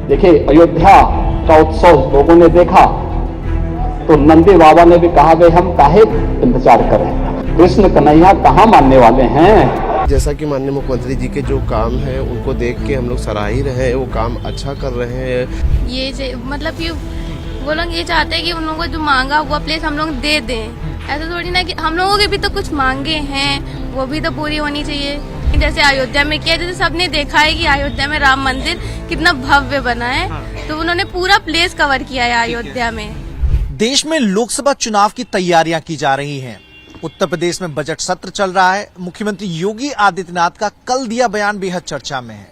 देखिए, अयोध्या का उत्सव लोगों ने देखा तो नंदी बाबा ने भी कहा भाई हम काहे इंतजार करें, कृष्ण कन्हैया कहाँ मानने वाले हैं। जैसा कि माननीय मुख्यमंत्री जी के जो काम है उनको देख के हम लोग सराह ही रहे हैं, वो काम अच्छा कर रहे हैं। ये मतलब कि वो लोग ये चाहते हैं कि उन लोगों को जो मांगा हुआ प्लेस हम लोग दे दें। ऐसा थोड़ी ना कि हम लोगों के भी तो कुछ मांगे हैं, वो भी तो पूरी होनी चाहिए। जैसे अयोध्या में किया, जैसे सबने देखा है कि अयोध्या में राम मंदिर कितना भव्य बना है, तो उन्होंने पूरा प्लेस कवर किया है अयोध्या में। देश में लोकसभा चुनाव की तैयारियां की जा रही हैं। उत्तर प्रदेश में बजट सत्र चल रहा है। मुख्यमंत्री योगी आदित्यनाथ का कल दिया बयान बेहद चर्चा में है।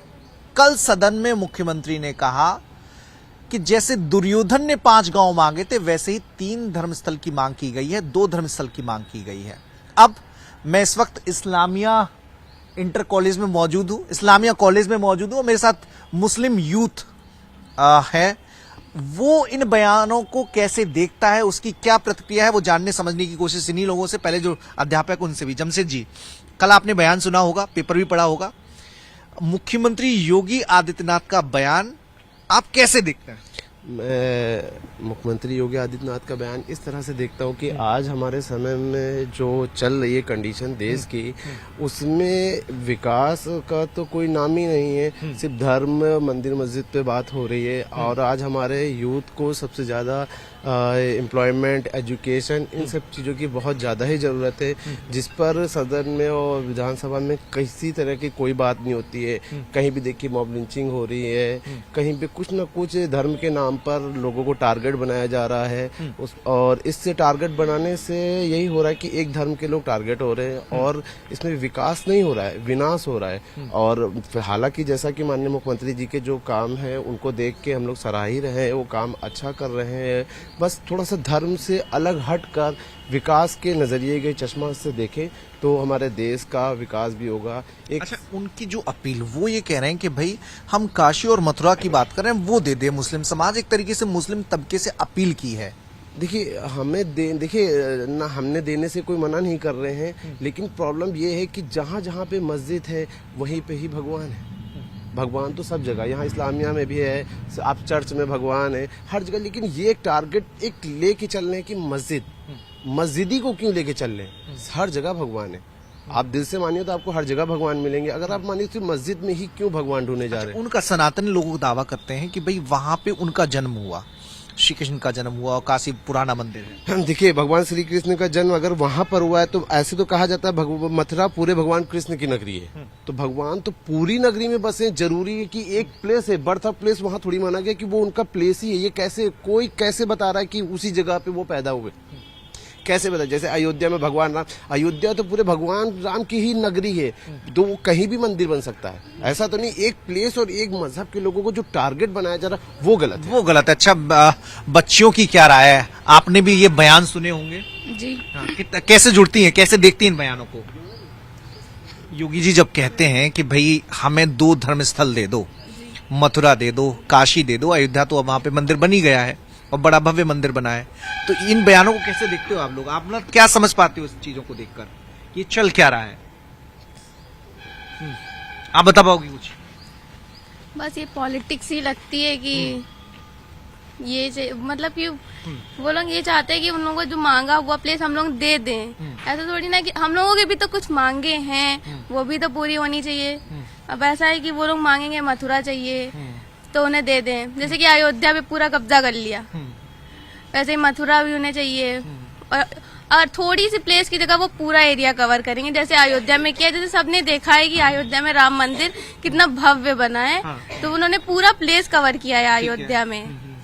कल सदन में मुख्यमंत्री ने कहा कि जैसे दुर्योधन ने 5 गांव मांगे थे, वैसे ही 3 धर्मस्थल की मांग की गई है, 2 धर्मस्थल की मांग की गई है। अब मैं इस वक्त इस्लामिया इंटर कॉलेज में मौजूद हूं, इस्लामिया कॉलेज में मौजूद हूं। मेरे साथ मुस्लिम यूथ है। वो इन बयानों को कैसे देखता है, उसकी क्या प्रतिक्रिया है, वो जानने समझने की कोशिश इन्हीं लोगों से, पहले जो अध्यापक उनसे भी। जमशेद जी, कल आपने बयान सुना होगा, पेपर भी पढ़ा होगा। मुख्यमंत्री योगी आदित्यनाथ का बयान आप कैसे देखते हैं? मैं मुख्यमंत्री योगी आदित्यनाथ का बयान इस तरह से देखता हूँ कि आज हमारे समय में जो चल रही है कंडीशन देश की, उसमें विकास का तो कोई नाम ही नहीं है। सिर्फ धर्म, मंदिर मस्जिद पे बात हो रही है। और आज हमारे यूथ को सबसे ज़्यादा एम्प्लॉयमेंट, एजुकेशन, इन सब चीज़ों की बहुत ज़्यादा ही ज़रूरत है, जिस पर सदन में और विधानसभा में किसी तरह की कोई बात नहीं होती है। कहीं भी देखिए मॉब लिंचिंग हो रही है, कहीं भी कुछ न कुछ धर्म के नाम पर लोगों को टारगेट बनाया जा रहा है। और इससे टारगेट बनाने से यही हो रहा है कि एक धर्म के लोग टारगेट हो रहे हैं और इसमें विकास नहीं हो रहा है, विनाश हो रहा है। और हालांकि जैसा कि माननीय मुख्यमंत्री जी के जो काम है उनको देख के हम लोग सराह ही रहे हैं, वो काम अच्छा कर रहे हैं। बस थोड़ा सा धर्म से अलग हटकर विकास के नजरिए के चश्मा से देखें तो हमारे देश का विकास भी होगा। अच्छा, उनकी जो अपील, वो ये कह रहे हैं कि भाई हम काशी और मथुरा की बात कर रहे हैं, वो दे दे मुस्लिम समाज, एक तरीके से मुस्लिम तबके से अपील की है। देखिए देखिए ना, हमने देने से कोई मना नहीं कर रहे हैं, लेकिन प्रॉब्लम ये है कि जहाँ जहाँ पे मस्जिद है वहीं पे ही भगवान है। भगवान तो सब जगह, यहाँ इस्लामिया में भी है, आप चर्च में भगवान है, हर जगह। लेकिन ये एक टारगेट एक लेके चल रहे हैं कि मस्जिदी को क्यों लेके चल रहे हैं? हर जगह भगवान है। आप दिल से मानिए तो आपको हर जगह भगवान मिलेंगे। अगर आप मानिए तो मस्जिद में ही क्यों भगवान ढूंढने जा रहे हैं? उनका सनातनी लोग दावा करते हैं कि भाई वहां पे उनका जन्म हुआ, श्री कृष्ण का जन्म हुआ, और काशी पुराना मंदिर है। देखिए, भगवान श्री कृष्ण का जन्म अगर वहां पर हुआ है तो ऐसे तो कहा जाता है मथुरा पूरे भगवान कृष्ण की नगरी है। तो भगवान तो पूरी नगरी में बसे। जरूरी है कि एक प्लेस है, बर्थ ऑफ प्लेस, वहां थोड़ी माना गया कि वो उनका प्लेस ही है। ये कैसे बता रहा है कि उसी जगह पे वो पैदा हुए? कैसे बता? जैसे अयोध्या में भगवान राम, अयोध्या तो पूरे भगवान राम की ही नगरी है, तो वो कहीं भी मंदिर बन सकता है। ऐसा तो नहीं। एक प्लेस और एक मजहब के लोगों को जो टारगेट बनाया जा रहा है वो गलत है। वो गलत है। अच्छा, बच्चियों की क्या राय है? आपने भी ये बयान सुने होंगे जी। कैसे जुड़ती हैं, कैसे देखती हैं इन बयानों को? योगी जी जब कहते हैं कि भाई हमें 2 धर्मस्थल दे दो, मथुरा दे दो, काशी दे दो, अयोध्या तो अब वहां पे मंदिर बन ही गया है और बड़ा भव्य मंदिर बना है, तो इन बयानों को कैसे देखते हो आप लोग? आप लोग क्या समझ पाते हो इस चीजों को देखकर? ये चल क्या रहा है? आप बता पाओगे कुछ? बस ये पॉलिटिक्स ही लगती है कि ये मतलब कि वो लोग ये चाहते हैं कि उन लोगों को जो मांगा हुआ प्लेस हम लोग दे दें। ऐसा थोड़ी ना कि हम लोगों के भी तो कुछ मांगे हैं, वो भी तो पूरी होनी चाहिए। अब ऐसा है कि वो लोग मांगेंगे मथुरा चाहिए तो उन्हें दे दें, जैसे कि अयोध्या पे पूरा कब्जा कर लिया, वैसे ही मथुरा भी उन्हें चाहिए। और थोड़ी सी प्लेस की जगह वो पूरा एरिया कवर करेंगे, जैसे अयोध्या में किया। जैसे सबने देखा है कि अयोध्या में राम मंदिर कितना भव्य बना है, तो उन्होंने पूरा प्लेस कवर किया है अयोध्या में।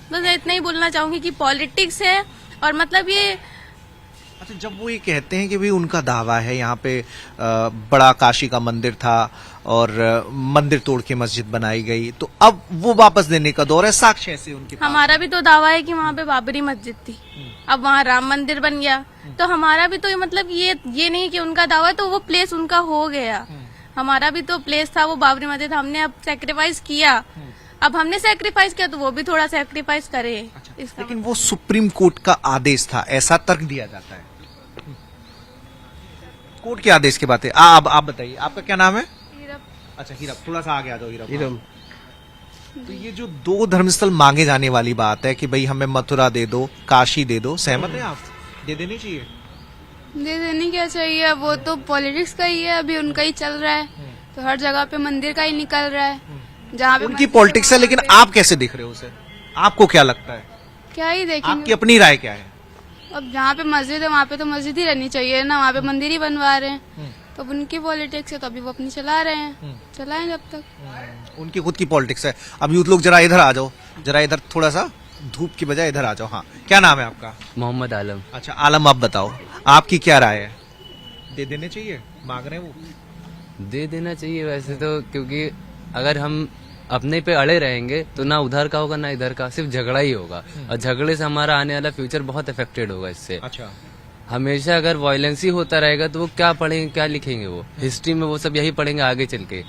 तो मैं इतना ही बोलना चाहूंगी कि पॉलिटिक्स है। और मतलब ये, अच्छा, जब वो ये कहते हैं कि भाई उनका दावा है यहाँ पे बड़ा काशी का मंदिर था और मंदिर तोड़ के मस्जिद बनाई गई, तो अब वो वापस देने का दौर है, साक्ष्य ऐसे उनके पास। हमारा भी तो दावा है कि वहाँ पे बाबरी मस्जिद थी, अब वहाँ राम मंदिर बन गया, तो हमारा भी तो मतलब ये नहीं कि उनका दावा है तो वो प्लेस उनका हो गया। हमारा भी तो प्लेस था, वो बाबरी मस्जिद, हमने अब सेक्रीफाइस किया। अब हमने सेक्रीफाइस किया तो वो भी थोड़ा सेक्रीफाइस करे। अच्छा, लेकिन वो सुप्रीम कोर्ट का आदेश था, ऐसा तर्क दिया जाता है। कोर्ट के आदेश की बात है। आप बताइए, आपका क्या नाम है? हीरप। अच्छा, हीरप, थोड़ा सा आगे आ जाओ। हीरप, तो ये जो दो धर्मस्थल मांगे जाने वाली बात है कि भाई हमें मथुरा दे दो, काशी दे दो, सहमत है आप? दे देनी चाहिए। दे देनी क्या चाहिए, अब वो तो पॉलिटिक्स का ही है, अभी उनका ही चल रहा है, तो हर जगह पे मंदिर का ही निकल रहा है, जहाँ पे उनकी पॉलिटिक्स है, लेकिन आप कैसे देख रहे हो उसे? आपको क्या लगता है? क्या ही आपकी देखेंगे। अपनी राय क्या है? अब जहाँ पे मस्जिद है वहाँ पे तो मस्जिद ही रहनी चाहिए ना, वहाँ पे मंदिर ही बनवा रहे हैं, तो अब उनकी पॉलिटिक्स है तो अभी वो अपनी चला रहे हैं, चलाएं जब तक। उनकी खुद की पॉलिटिक्स है। अब यूथ लोग जरा इधर आ जाओ, जरा इधर थोड़ा सा धूप की बजाय इधर आ जाओ। हाँ, क्या नाम है आपका? मोहम्मद आलम। अच्छा आलम, आप बताओ आपकी क्या राय है? दे देने चाहिए, मांग रहे हैं वो? दे देना चाहिए वैसे तो, क्योंकि अगर हम अपने पे अड़े रहेंगे तो ना उधर का होगा ना इधर का, सिर्फ झगड़ा ही होगा, और झगड़े से हमारा आने वाला फ्यूचर बहुत अफेक्टेड होगा इससे। अच्छा, हमेशा अगर वायलेंस ही होता रहेगा तो वो क्या पढ़ेंगे, क्या लिखेंगे? वो हिस्ट्री में वो सब यही पढ़ेंगे आगे चल के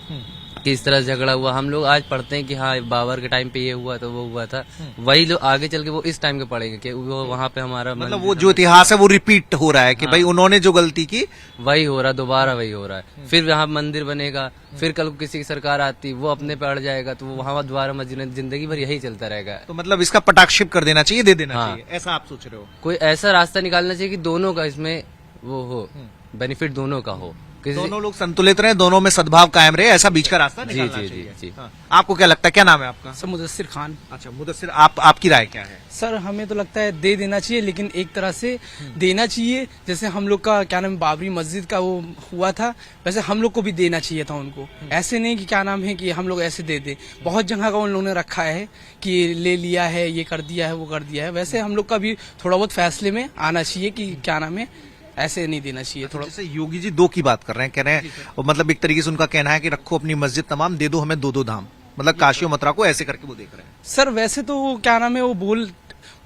कि इस तरह से झगड़ा हुआ। हम लोग आज पढ़ते हैं कि हाँ बाबर के टाइम पे ये हुआ तो वो हुआ था, वही लोग आगे चल के वो इस टाइम के पढ़ेंगे कि वो वहाँ पे हमारा मतलब वो जो इतिहास है वो रिपीट हो रहा है कि भाई उन्होंने जो गलती की वही हो रहा, दोबारा वही हो रहा है। फिर यहाँ मंदिर बनेगा, फिर कल को किसी की सरकार आती, वो अपने पे अड़ जाएगा, तो वो वहाँ दोबारा मस्जिद, जिंदगी भर यही चलता रहेगा। तो मतलब इसका पटाक्षेप कर देना चाहिए, दे देना हाँ। चाहिए, ऐसा आप सोच रहे हो? कोई ऐसा रास्ता निकालना चाहिए कि दोनों का इसमें वो हो, बेनिफिट दोनों का हो, दोनों लोग संतुलित रहे, दोनों में सद्भाव कायम रहे, ऐसा बीच का रास्ता निकालना जी, चाहिए। जी। हाँ। आपको क्या लगता है, क्या नाम है आपका? सर मुदस्सिर खान। अच्छा मुदस्सिर, आपकी राय क्या है? सर हमें तो लगता है दे देना चाहिए, लेकिन एक तरह से देना चाहिए, जैसे हम लोग का क्या नाम बाबरी मस्जिद का वो हुआ था, वैसे हम लोग को भी देना चाहिए था उनको। ऐसे नहीं कि क्या नाम है कि हम लोग ऐसे दे दे, बहुत जगह का उन लोगों ने रखा है कि ले लिया है, ये कर दिया है, वो कर दिया है, वैसे हम लोग का भी थोड़ा बहुत फैसले में आना चाहिए कि क्या नाम है, ऐसे नहीं देना चाहिए थोड़ा। जैसे योगी जी दो की बात कर रहे हैं, कह रहे हैं और मतलब एक तरीके से उनका कहना है कि रखो अपनी मस्जिद तमाम, दे दो हमें दो धाम, मतलब काशी और मथुरा को ऐसे करके वो देख रहे हैं। सर वैसे तो वो क्या नाम है, वो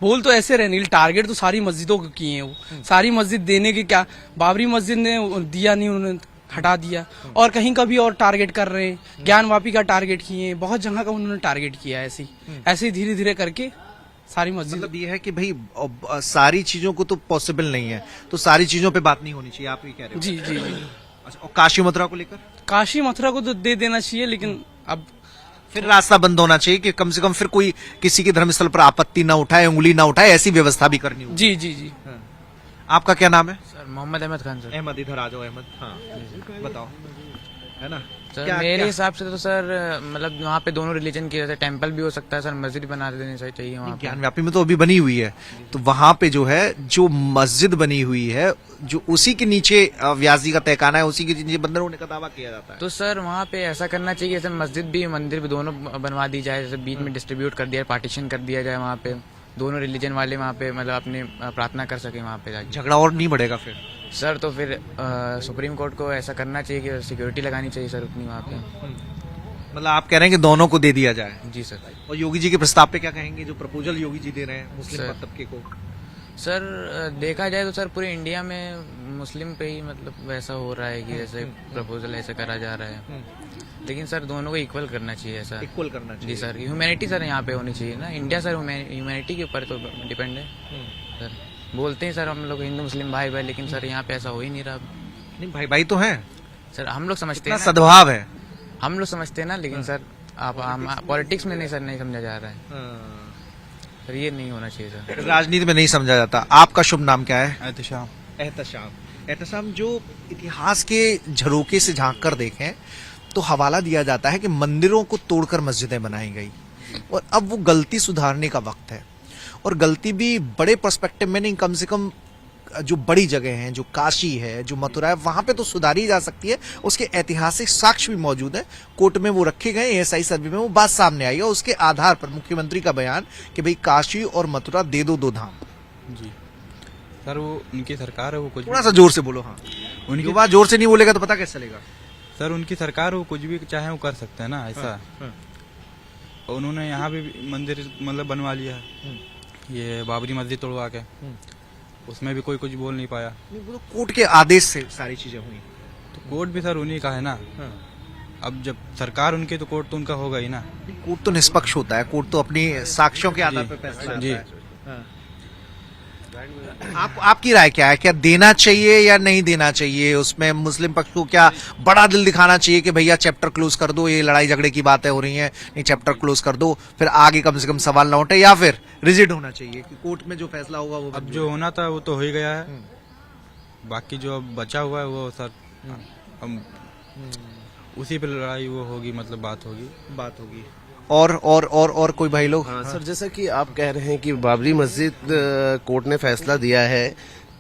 बोल तो ऐसे रहे, नील टारगेट तो सारी मस्जिदों को किए हैं, वो सारी मस्जिद देने के, क्या बाबरी मस्जिद ने दिया नहीं, उन्होंने हटा दिया, और कहीं का भी और टारगेट कर रहे हैं, ज्ञानवापी का टारगेट किए हैं, बहुत जगह का उन्होंने टारगेट किया है। ऐसे धीरे धीरे करके सारी मस्जिद। मतलब ये है कि भाई सारी चीजों को तो पॉसिबल नहीं है, तो सारी चीजों पे बात नहीं होनी चाहिए, आप ये कह रहे हो? जी जी जी। अच्छा, और काशी मथुरा को लेकर? काशी मथुरा को तो दे देना चाहिए, लेकिन अब फिर रास्ता बंद होना चाहिए कि कम से कम फिर कोई किसी के धर्मस्थल पर आपत्ति ना उठाए, उंगली ना उठाए, ऐसी व्यवस्था भी करनी होगी। जी जी जी। आपका क्या नाम है? Sir Mohammad Ahmed Khan sir. अहमद, इधर आ जाओ अहमद। हाँ बताओ, है ना सर क्या- मेरे क्या- हिसाब से तो सर मतलब वहाँ पे दोनों रिलीजन की जैसे टेम्पल भी हो सकता है सर, मस्जिद बना देनी चाहिए वहाँ पे। ज्ञानव्यापी में तो अभी बनी हुई है, तो वहां पे जो है जो मस्जिद बनी हुई है, जो उसी के नीचे व्यास जी का तहखाना है, उसी के नीचे बंदर होने का दावा किया जाता है। तो सर वहाँ पे ऐसा करना चाहिए जैसे मस्जिद भी मंदिर भी दोनों बनवा दी जाए, जैसे बीच में डिस्ट्रीब्यूट कर दिया, पार्टीशन कर दिया जाए, वहाँ पे दोनों रिलीजन वाले वहाँ पे मतलब अपने प्रार्थना कर सके वहाँ पे जाके। झगड़ा और नहीं बढ़ेगा फिर? सर तो फिर सुप्रीम कोर्ट को ऐसा करना चाहिए कि सिक्योरिटी लगानी चाहिए सर उतनी वहाँ पे। मतलब आप कह रहे हैं कि दोनों को दे दिया जाए। जी सर। और योगी जी के प्रस्ताव पे क्या कहेंगे, जो प्रपोजल योगी जी दे रहे हैं मुस्लिम सर। तबके को? सर देखा जाए तो सर पूरे इंडिया में मुस्लिम पे ही मतलब वैसा हो रहा है कि जैसे प्रपोजल ऐसे करा जा रहा है, लेकिन सर दोनों को इक्वल करना चाहिए ऐसा। इक्वल करना चाहिए। जी सर, ह्यूमैनिटी सर यहाँ पे होनी चाहिए ना, इंडिया सर ह्यूमैनिटी के ऊपर तो डिपेंड है सर। बोलते हैं सर हम लोग हिंदू मुस्लिम भाई भाई, लेकिन सर यहाँ पे ऐसा हो ही नहीं रहा। नहीं भाई भाई तो हैं सर हम लोग समझते इतना हैं ना, सद्भाव है। हम लोग समझते हैं ना, लेकिन सर आप पॉलिटिक्स में नहीं सर, नहीं समझा जा रहा है सर, ये नहीं होना चाहिए सर। राजनीति में नहीं समझा जाता। आपका शुभ नाम क्या है? एहतशाम। एहतशाम, जो इतिहास के झरोके से झांक कर देखें तो हवाला दिया जाता है कि मंदिरों को तोड़कर मस्जिदें बनाई गई, और अब वो गलती सुधारने का वक्त है। और गलती भी बड़े पर्सपेक्टिव में नहीं, कम से कम जो बड़ी जगह हैं, जो काशी है, जो मथुरा है, वहां पे तो सुधारी जा सकती है। उसके ऐतिहासिक साक्ष्य भी मौजूद है, कोर्ट में वो रखे गए, एएसआई सर्वे में वो बात सामने आई है। उसके आधार पर मुख्यमंत्री का बयान कि भाई काशी और मथुरा दे दो धाम। जी सर, वो उनकी सरकार है, वो कुछ थोड़ा सा जोर से बोलो। हाँ, उनकी युवा जोर से नहीं बोलेगा तो पता कैसे चलेगा? सर उनकी सरकार, वो कुछ भी चाहे वो कर सकते हैं ना ऐसा। और उन्होंने यहाँ भी मंदिर मतलब बनवा लिया है, ये बाबरी मस्जिद तोड़वा के, उसमें भी कोई कुछ बोल नहीं पाया। वो तो कोर्ट के आदेश से सारी चीजें हुई। तो कोर्ट भी सर उन्हीं का है ना। अब जब सरकार उनकी तो कोर्ट तो उनका होगा ही ना। कोर्ट तो निष्पक्ष होता है, कोर्ट तो अपनी साक्ष्यों के आधार पर फैसला जी। करता है। आपकी राय क्या है? क्या देना चाहिए या नहीं देना चाहिए? उसमें मुस्लिम पक्ष को क्या बड़ा दिल दिखाना चाहिए कि भैया चैप्टर क्लोज कर दो, ये लड़ाई झगड़े की बातें हो रही हैं, नहीं चैप्टर क्लोज कर दो, फिर आगे कम से कम सवाल ना उठे, या फिर रिजिड होना चाहिए कि कोर्ट में जो फैसला होगा वो अब जो होना था वो तो हो ही गया है, बाकी जो अब बचा हुआ है वो सर हम उसी पे लड़ाई वो होगी, मतलब बात होगी। और कोई भाई लोग? हाँ सर, जैसा कि आप कह रहे हैं कि बाबरी मस्जिद कोर्ट ने फैसला दिया है,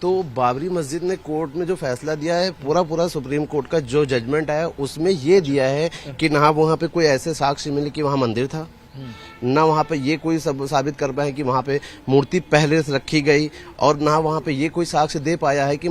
तो बाबरी मस्जिद ने कोर्ट में जो फैसला दिया है, पूरा सुप्रीम कोर्ट का जो जजमेंट आया उसमें ये दिया है कि ना वहाँ पे कोई ऐसे साक्ष्य मिले कि वहाँ मंदिर था, ना वहाँ पे ये कोई साबित कर पाए कि वहाँ पे मूर्ति पहले से रखी गई, और ना वहाँ पे ये कोई साक्ष्य दे पाया है कि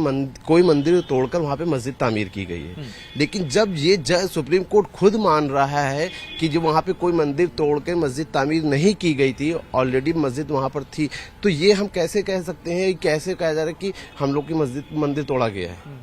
कोई मंदिर तोड़कर वहाँ पे मस्जिद तामीर की गई है। लेकिन जब ये सुप्रीम कोर्ट खुद मान रहा है कि जो वहाँ पे कोई मंदिर तोड़कर मस्जिद तामीर नहीं की गई थी, ऑलरेडी मस्जिद वहाँ पर थी, तो ये हम कैसे कह सकते हैं, कैसे कहा जा रहा है कि हम लोग की मंदिर तोड़ा गया है?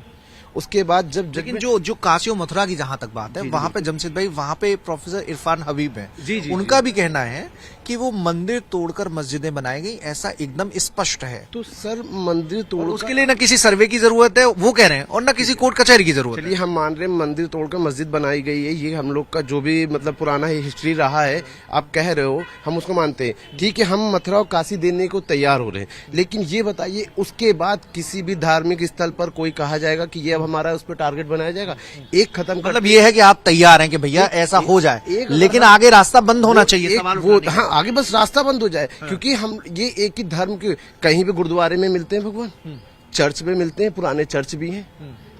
उसके बाद लेकिन जो काशी और मथुरा की जहां तक बात है, वहां पे जमशेद भाई, वहां पे प्रोफेसर इरफान हबीब हैं, उनका भी कहना है कि वो मंदिर तोड़कर मस्जिदें बनाई गई, ऐसा एकदम स्पष्ट है। तो सर मंदिर तोड़, उसके लिए ना किसी सर्वे की जरूरत है, वो कह रहे हैं, और ना किसी कोर्ट कचहरी की जरूरत है। चलिए हम मान रहे हैं मंदिर तोड़कर मस्जिद बनाई गई है, ये हम लोग का जो भी मतलब पुराना हिस्ट्री रहा है, आप कह रहे हो, हम उसको मानते हैं, ठीक है, हम मथुरा और काशी देने को तैयार हो रहे हैं। लेकिन ये बताइए, उसके बाद किसी भी धार्मिक स्थल पर कोई कहा जाएगा कि ये अब हमारा उस पर टारगेट बनाया जाएगा? एक खत्म, मतलब ये है कि आप तैयार हैं कि भैया ऐसा हो जाए, लेकिन आगे रास्ता बंद होना चाहिए। हाँ, आगे बस रास्ता बंद हो जाए, क्योंकि हम ये एक ही धर्म के, कहीं भी गुरुद्वारे में मिलते हैं भगवान, चर्च में मिलते हैं, पुराने चर्च भी हैं,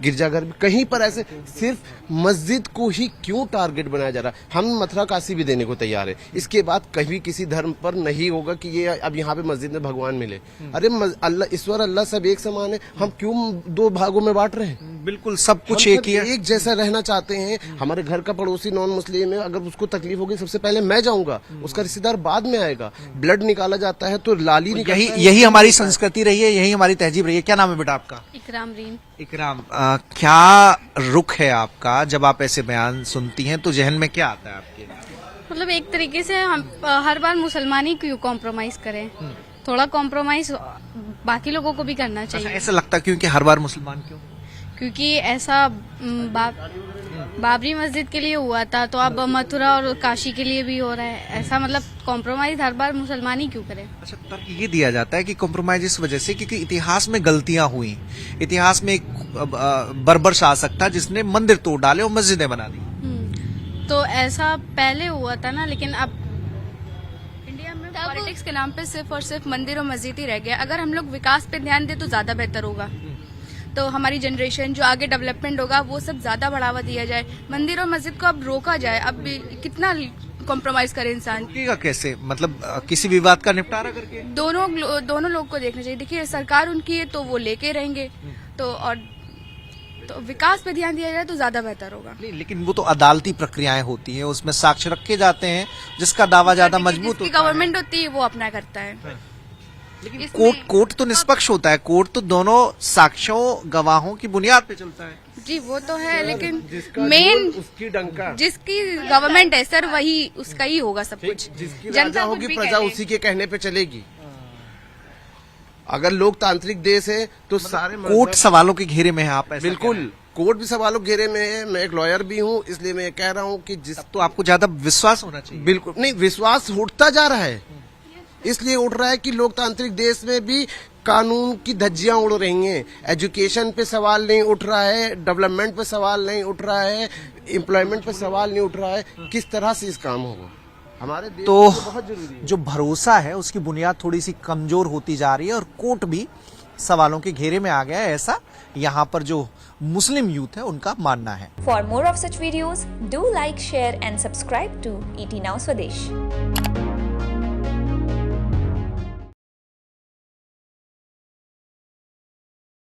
गिरजाघर भी, कहीं पर ऐसे सिर्फ मस्जिद को ही क्यों टारगेट बनाया जा रहा है? हम मथुरा काशी भी देने को तैयार है, इसके बाद कहीं किसी धर्म पर नहीं होगा कि ये अब यहाँ पे मस्जिद में भगवान मिले। अरे अल्लाह, ईश्वर अल्लाह सब एक समान है, हम क्यों दो भागों में बांट रहे हैं? बिल्कुल सब कुछ एक ही है, एक जैसा रहना चाहते हैं। हमारे घर का पड़ोसी नॉन मुस्लिम है, अगर उसको तकलीफ होगी सबसे पहले मैं जाऊंगा, उसका रिश्तेदार बाद में आएगा। ब्लड निकाला जाता है तो लाली यही हमारी संस्कृति रही है, यही हमारी तहजीब रही है। क्या नाम है बेटा आपका? इकराम रीन। इकराम, क्या रुख है आपका जब आप ऐसे बयान सुनती हैं, तो जहन में क्या आता है आपके? मतलब एक तरीके से हम हर बार मुसलमान ही क्यों कॉम्प्रोमाइज करें, थोड़ा कॉम्प्रोमाइज बाकी लोगों को भी करना चाहिए। ऐसा लगता क्यों कि हर बार मुसलमान क्यों? क्योंकि ऐसा बाबरी मस्जिद के लिए हुआ था, तो अब मथुरा और काशी के लिए भी हो रहा है। ऐसा मतलब कॉम्प्रोमाइज हर बार मुसलमान ही क्यों करें? अच्छा, तर्क ये दिया जाता है कि कॉम्प्रोमाइज इस वजह से क्योंकि इतिहास में गलतियां हुई, इतिहास में एक बर्बर शासक था जिसने मंदिर तोड़ डाले और मस्जिदें बना दी। तो ऐसा पहले हुआ था ना, लेकिन अब इंडिया में पॉलिटिक्स के नाम पे सिर्फ और सिर्फ मंदिर और मस्जिद ही रह गया। अगर हम लोग विकास पे ध्यान दें तो ज्यादा बेहतर होगा, तो हमारी जनरेशन जो आगे डेवलपमेंट होगा वो सब ज्यादा बढ़ावा दिया जाए। मंदिर और मस्जिद को अब रोका जाए, अब कितना कॉम्प्रोमाइज करे इंसान? कैसे, मतलब किसी विवाद का निपटारा करके? दोनों लोग को देखना चाहिए। देखिए, सरकार उनकी है तो वो लेके रहेंगे, तो विकास पे ध्यान दिया जाए तो ज्यादा बेहतर होगा। नहीं, लेकिन वो तो अदालती प्रक्रियाएं होती हैं, उसमें साक्ष्य रखे जाते हैं, जिसका दावा ज्यादा मजबूत होता है। गवर्नमेंट होती है वो अपना करता है। लेकिन कोर्ट तो निष्पक्ष होता है, कोर्ट तो दोनों साक्ष्यों गवाहों की बुनियाद पे चलता है। जी वो तो है, लेकिन मेन उसकी डंका, जिसकी गवर्नमेंट है सर, वही उसका ही होगा सब कुछ। जिसकी राजा होगी प्रजा उसी के कहने पे चलेगी। अगर लोकतांत्रिक देश है तो सारे कोर्ट सवालों के घेरे में है। आप ऐसा बिल्कुल, कोर्ट भी सवालों के घेरे में है। मैं एक लॉयर भी हूँ, इसलिए मैं कह रहा हूँ कि तो आपको ज्यादा विश्वास होना चाहिए। बिल्कुल नहीं, विश्वास उठता जा रहा है, इसलिए उठ रहा है कि लोकतांत्रिक देश में भी कानून की धज्जियां उड़ रही हैं। एजुकेशन पे सवाल नहीं उठ रहा है, डेवलपमेंट पे सवाल नहीं उठ रहा है, एम्प्लॉयमेंट पे सवाल नहीं उठ रहा है। किस तरह से इस काम होगा? हमारे देश तो बहुत जरूरी है। जो भरोसा है उसकी बुनियाद थोड़ी सी कमजोर होती जा रही है, और कोर्ट भी सवालों के घेरे में आ गया है, ऐसा यहाँ पर जो मुस्लिम यूथ है उनका मानना है। For more of such videos, do like, share and subscribe to ET Now Swadesh.